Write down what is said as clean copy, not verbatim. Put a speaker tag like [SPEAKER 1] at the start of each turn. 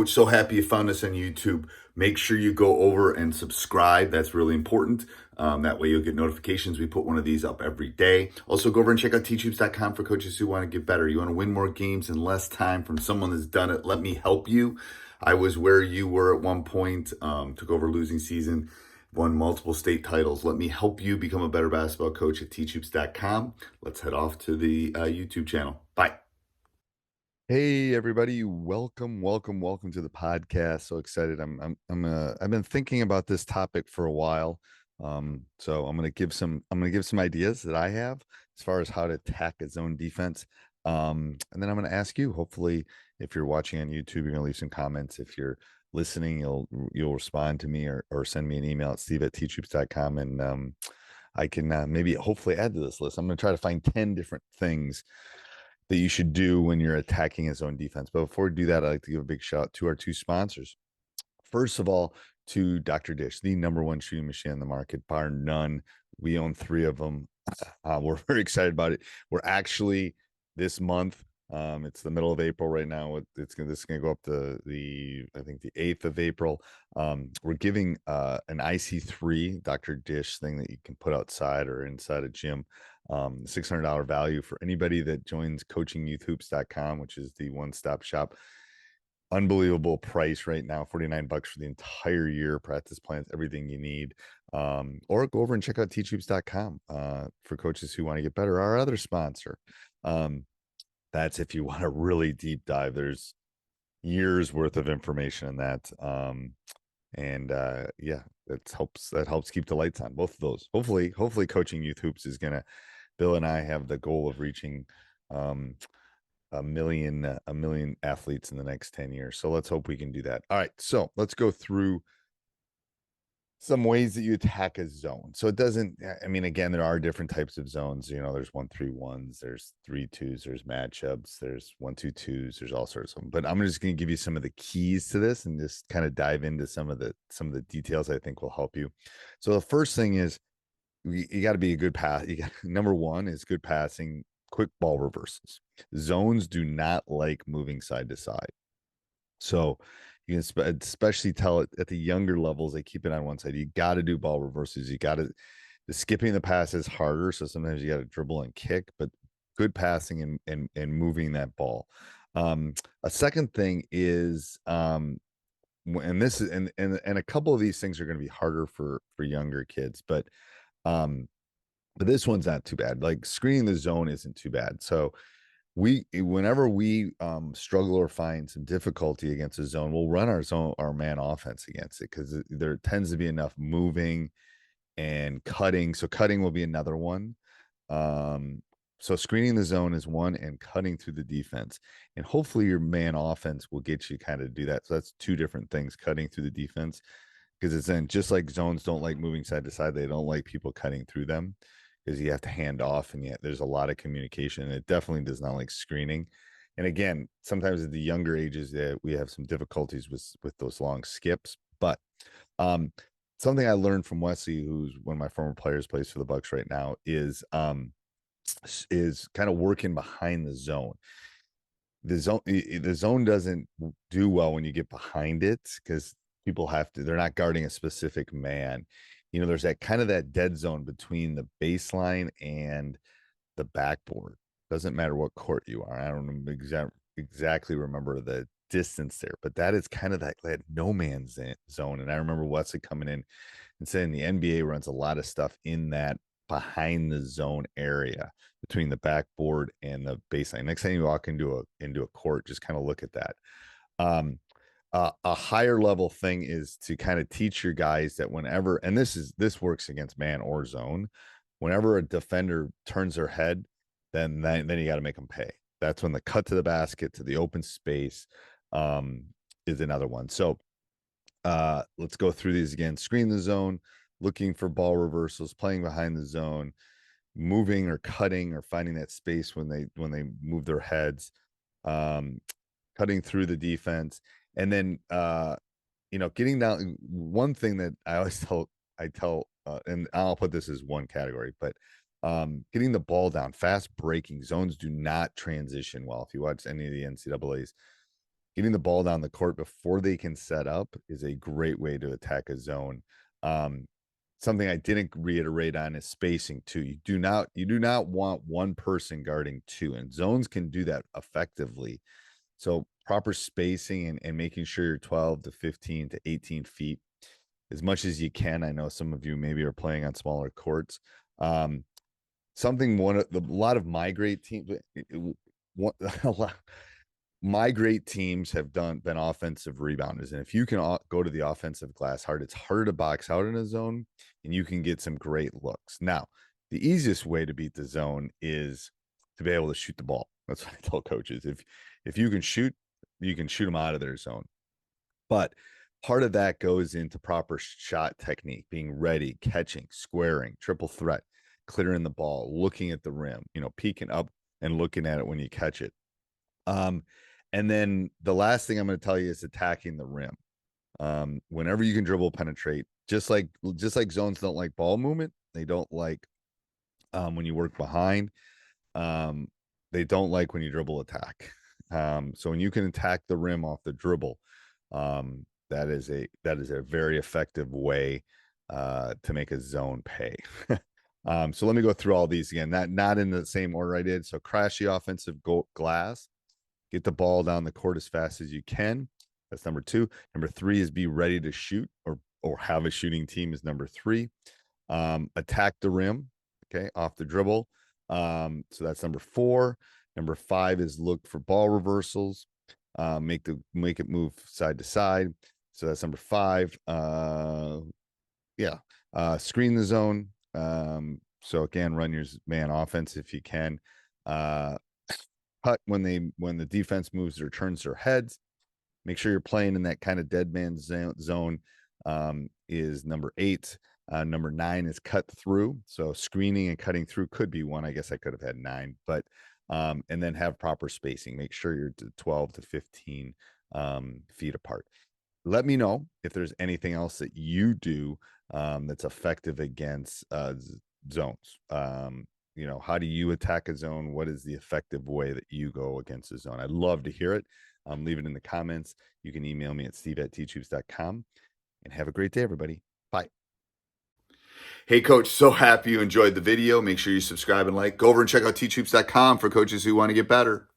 [SPEAKER 1] Coach, so happy you found us on YouTube. Make sure you go over and subscribe. That's really important. That way you'll get notifications. We put one of these up every day. Also, go over and check out teachhoops.com for coaches who want to get better. You want to win more games in less time from someone that's done it. Let me help you. I was where you were at one point, took over losing season, won multiple state titles. Let me help you become a better basketball coach at teachhoops.com. Let's head off to the YouTube channel. Bye.
[SPEAKER 2] Hey everybody, welcome to the podcast. So excited. I've been thinking about this topic for a while. So I'm going to give some ideas that I have as far as how to attack a zone defense. And then I'm going to ask you, hopefully if you're watching on YouTube, you're going to leave some comments. If you're listening, you'll respond to me or send me an email at steve@teachhoops.com, and I can maybe hopefully add to this list. I'm going to try to find 10 different things that you should do when you're attacking his own defense. But before we do that, I'd like to give a big shout out to our two sponsors. First of all, to Dr. Dish, the number one shooting machine in the market, bar none. We own 3 of them. We're very excited about it. We're actually this month. It's the middle of April right now. This is gonna go up to the I think the 8th of April. We're giving an IC3 Dr. Dish thing that you can put outside or inside a gym. $600 value for anybody that joins coachingyouthhoops.com, which is the one-stop shop. Unbelievable price right now, $49 for the entire year, practice plans, everything you need. Or go over and check out teachhoops.com for coaches who want to get better. Our other sponsor. That's if you want a really deep dive. There's years worth of information in that. Yeah, that helps keep the lights on, both of those. Hopefully Coaching Youth Hoops is gonna, Bill and I have the goal of reaching a million athletes in the next 10 years. So let's hope we can do that. All right, so let's go through some ways that you attack a zone. So it doesn't, I mean, again, there are different types of zones. There's 1-3-1s, there's 3-2s, there's matchups, there's 1-2-2s, there's all sorts of them. But I'm just going to give you some of the keys to this and just kind of dive into some of the details I think will help you. So the first thing is you got to be a good pass. Number one is good passing, quick ball reversals. Zones do not like moving side to side. So you can especially tell it at the younger levels, they keep it on one side. You got to do ball reverses. The skipping the pass is harder. So sometimes you got to dribble and kick, but good passing and moving that ball. A second thing is, and this is, and a couple of these things are going to be harder for younger kids, but this one's not too bad. Like screening the zone isn't too bad. So whenever we struggle or find some difficulty against a zone, we'll run our man offense against it, because there tends to be enough moving and cutting. So cutting will be another one. So screening the zone is one, and cutting through the defense, and hopefully your man offense will get you kind of do that. So that's 2 different things: cutting through the defense, because it's then just like zones don't like moving side to side, they don't like people cutting through them, because you have to hand off, and yet there's a lot of communication, and it definitely does not like screening. And again, sometimes at the younger ages that we have some difficulties with those long skips. But something I learned from Wesley, who's one of my former players, plays for the Bucks right now, is kind of working behind the zone. The zone doesn't do well when you get behind it, because they're not guarding a specific man. There's that kind of that dead zone between the baseline and the backboard. Doesn't matter what court you are. I don't exactly remember the distance there, but that is kind of that no man's zone. And I remember Wesley coming in and saying the NBA runs a lot of stuff in that behind the zone area between the backboard and the baseline. Next time you walk into a court, just kind of look at that. A higher level thing is to kind of teach your guys that whenever, and this works against man or zone, whenever a defender turns their head, then you got to make them pay. That's when the cut to the basket, to the open space, is another one. So let's go through these again. Screen the zone, looking for ball reversals, playing behind the zone, moving or cutting or finding that space when they move their heads, cutting through the defense. And then getting down. One thing that I always tell, and I'll put this as one category, but getting the ball down, fast breaking zones do not transition well. If you watch any of the NCAA's, getting the ball down the court before they can set up is a great way to attack a zone. Um, Something I didn't reiterate on is spacing too. You do not want one person guarding two, and zones can do that effectively. So proper spacing and making sure you're 12 to 15 to 18 feet as much as you can. I know some of you maybe are playing on smaller courts. Um, Something one of the a lot of migrate teams a lot migrate teams have been offensive rebounders, and if you can go to the offensive glass hard, it's harder to box out in a zone, and you can get some great looks. Now, the easiest way to beat the zone is to be able to shoot the ball. That's what I tell coaches. If you can shoot, you can shoot them out of their zone. But part of that goes into proper shot technique, being ready, catching, squaring, triple threat, clearing the ball, looking at the rim, peeking up and looking at it when you catch it. Um, and then the last thing I'm going to tell you is attacking the rim. Whenever you can dribble, penetrate, just like zones don't like ball movement, they don't like when you work behind. Um, they don't like when you dribble attack. So when you can attack the rim off the dribble, that is a very effective way to make a zone pay. So let me go through all these again. Not in the same order I did. So crash the offensive glass. Get the ball down the court as fast as you can. That's number 2. Number 3 is be ready to shoot or have a shooting team is number 3. Attack the rim, okay, off the dribble. So that's number 4. Number 5 is look for ball reversals. Make it move side to side. So that's number 5. Screen the zone. So again, run your man offense if you can. Cut when the defense moves or turns their heads. Make sure you're playing in that kind of dead man zone. Is number 8. Number 9 is cut through. So screening and cutting through could be one. I guess I could have had 9, but and then have proper spacing. Make sure you're 12 to 15 feet apart. Let me know if there's anything else that you do that's effective against zones. How do you attack a zone? What is the effective way that you go against a zone? I'd love to hear it. Leave it in the comments. You can email me at steve@teachhoops.com. And have a great day, everybody. Bye.
[SPEAKER 1] Hey, Coach, so happy you enjoyed the video. Make sure you subscribe and like. Go over and check out teachhoops.com for coaches who want to get better.